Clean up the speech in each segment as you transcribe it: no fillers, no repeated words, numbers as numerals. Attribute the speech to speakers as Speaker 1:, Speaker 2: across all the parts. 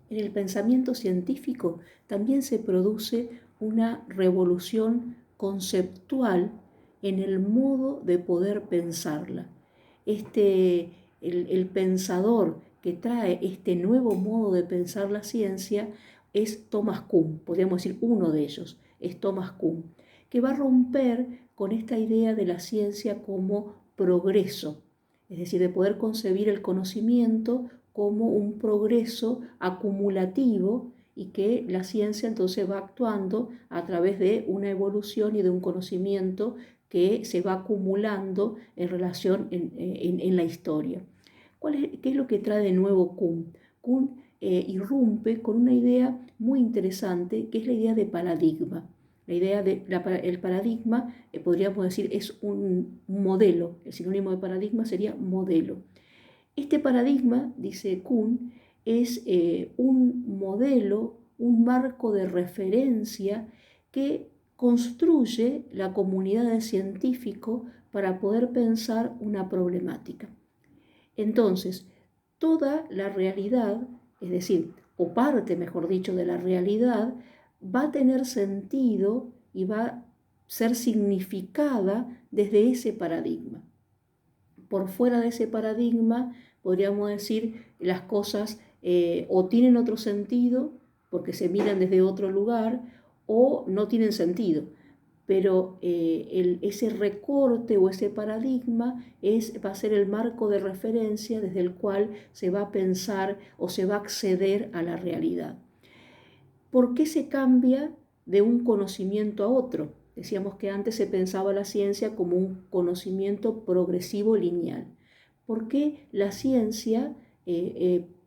Speaker 1: En el pensamiento científico también se produce una revolución conceptual en el modo de poder pensarla. El pensador que trae este nuevo modo de pensar la ciencia es Thomas Kuhn, podríamos decir uno de ellos, es Thomas Kuhn, que va a romper con esta idea de la ciencia como progreso, es decir, de poder concebir el conocimiento como un progreso acumulativo y que la ciencia entonces va actuando a través de una evolución y de un conocimiento que se va acumulando en relación en la historia. ¿Qué es lo que trae de nuevo Kuhn? Kuhn irrumpe con una idea muy interesante, que es la idea de paradigma. La idea el paradigma, podríamos decir, es un modelo. El sinónimo de paradigma sería modelo. Este paradigma, dice Kuhn, es un modelo, un marco de referencia que construye la comunidad de científicos para poder pensar una problemática. Entonces, toda la realidad, es decir, o parte, mejor dicho, de la realidad, va a tener sentido y va a ser significada desde ese paradigma. Por fuera de ese paradigma, podríamos decir, las cosas o tienen otro sentido, porque se miran desde otro lugar, o no tienen sentido. Pero ese recorte o ese paradigma va a ser el marco de referencia desde el cual se va a pensar o se va a acceder a la realidad. ¿Por qué se cambia de un conocimiento a otro? Decíamos que antes se pensaba la ciencia como un conocimiento progresivo lineal. ¿Por qué la ciencia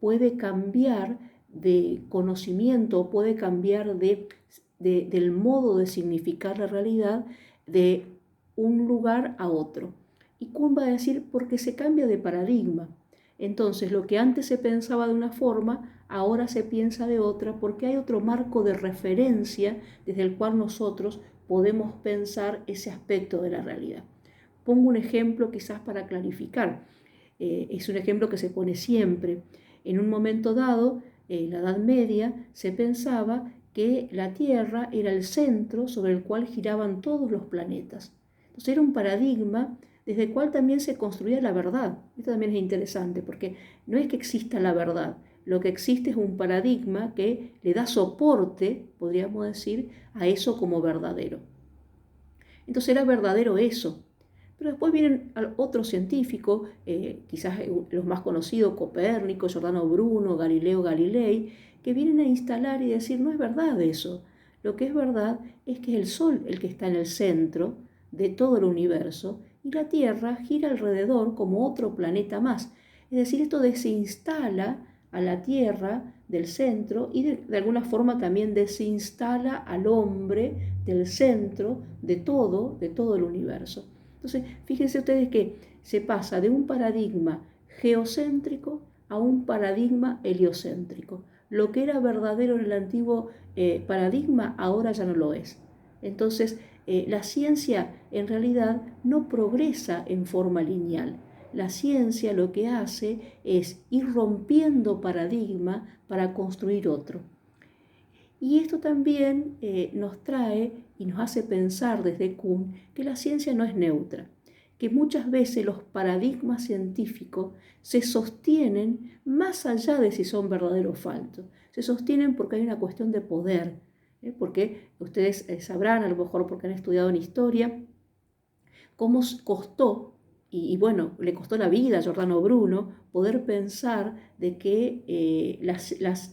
Speaker 1: puede cambiar de conocimiento, puede cambiar del modo de significar la realidad de un lugar a otro? Y Kuhn va a decir, porque se cambia de paradigma. Entonces, lo que antes se pensaba de una forma, ahora se piensa de otra, porque hay otro marco de referencia desde el cual nosotros podemos pensar ese aspecto de la realidad. Pongo un ejemplo quizás para clarificar. Es un ejemplo que se pone siempre. En un momento dado, en la Edad Media, se pensaba que la Tierra era el centro sobre el cual giraban todos los planetas. Entonces era un paradigma desde el cual también se construía la verdad. Esto también es interesante, porque no es que exista la verdad, lo que existe es un paradigma que le da soporte, podríamos decir, a eso como verdadero. Entonces era verdadero eso. Pero después vienen otros científicos, quizás los más conocidos, Copérnico, Giordano Bruno, Galileo Galilei, que vienen a instalar y decir, no es verdad eso. Lo que es verdad es que es el Sol el que está en el centro de todo el universo y la Tierra gira alrededor como otro planeta más. Es decir, esto desinstala a la Tierra del centro y de alguna forma también desinstala al hombre del centro de todo el universo. Entonces, fíjense ustedes que se pasa de un paradigma geocéntrico a un paradigma heliocéntrico. Lo que era verdadero en el antiguo paradigma ahora ya no lo es. Entonces, la ciencia en realidad no progresa en forma lineal. La ciencia lo que hace es ir rompiendo paradigma para construir otro. Y esto también nos trae y nos hace pensar desde Kuhn que la ciencia no es neutra, que muchas veces los paradigmas científicos se sostienen más allá de si son verdaderos o falsos. Se sostienen porque hay una cuestión de poder, porque ustedes sabrán, a lo mejor porque han estudiado en historia, cómo costó, y bueno, le costó la vida a Giordano Bruno poder pensar de que la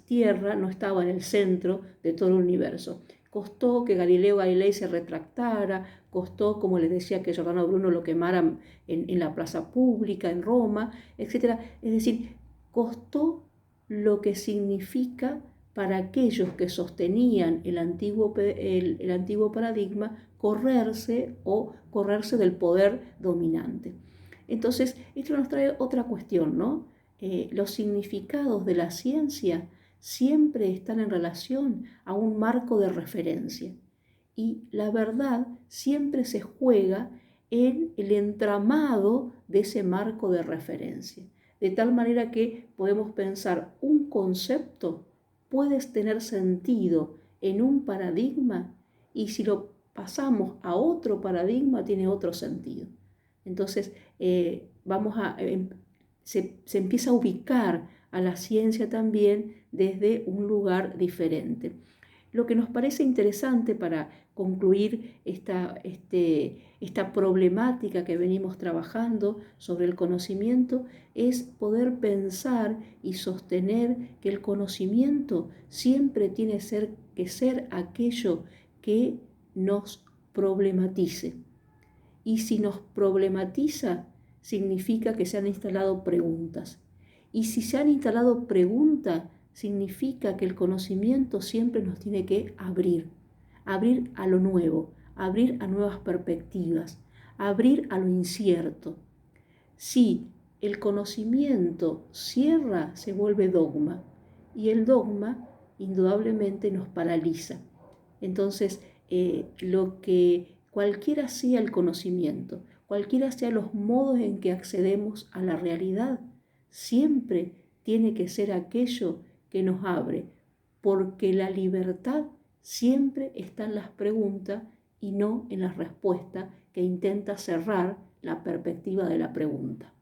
Speaker 1: Tierra no estaba en el centro de todo el universo. Costó que Galileo Galilei se retractara, costó, como les decía, que Giordano Bruno lo quemaran en la plaza pública, en Roma, etc. Es decir, costó lo que significa para aquellos que sostenían el antiguo paradigma correrse del poder dominante. Entonces, esto nos trae otra cuestión, ¿no? Los significados de la ciencia siempre están en relación a un marco de referencia y la verdad siempre se juega en el entramado de ese marco de referencia, de tal manera que podemos pensar un concepto puedes tener sentido en un paradigma y si lo pasamos a otro paradigma tiene otro sentido. Entonces, se empieza a ubicar a la ciencia también desde un lugar diferente. Lo que nos parece interesante para concluir esta problemática que venimos trabajando sobre el conocimiento es poder pensar y sostener que el conocimiento siempre tiene que ser aquello que nos problematice. Y si nos problematiza, significa que se han instalado preguntas. Y si se han instalado preguntas, significa que el conocimiento siempre nos tiene que abrir a lo nuevo, abrir a nuevas perspectivas, abrir a lo incierto. Si el conocimiento cierra, se vuelve dogma, y el dogma indudablemente nos paraliza. Entonces, cualquiera sea el conocimiento, cualquiera sean los modos en que accedemos a la realidad, siempre tiene que ser aquello que nos abre, porque la libertad siempre está en las preguntas y no en las respuestas que intenta cerrar la perspectiva de la pregunta.